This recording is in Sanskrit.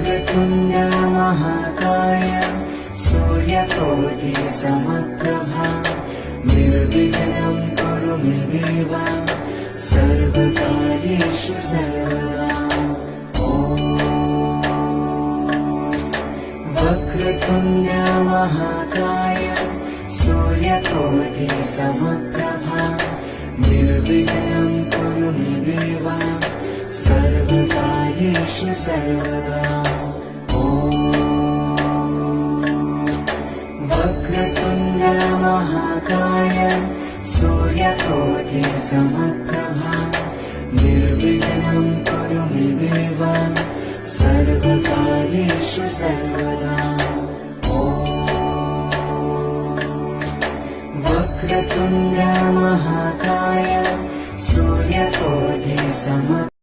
वक्रतुण्ड महाकाय सूर्यकोटि समप्रभा निर्विघ्नं कुरु मे देव सर्वकार्येषु सर्वदा। वक्रतुण्ड महाकाय सूर्यकोटि समप्रभा निर्विघ्नं कुरु मे देव सर्वकार्येषु सर्वदा। वक्रतुण्ड महाकाय सूर्यकोटि समप्रभा निर्विघ्नं कुरु मे देव सर्वकार्येषु सर्वदा। वक्रतुण्ड महाकाय सूर्यकोटि समप्रभा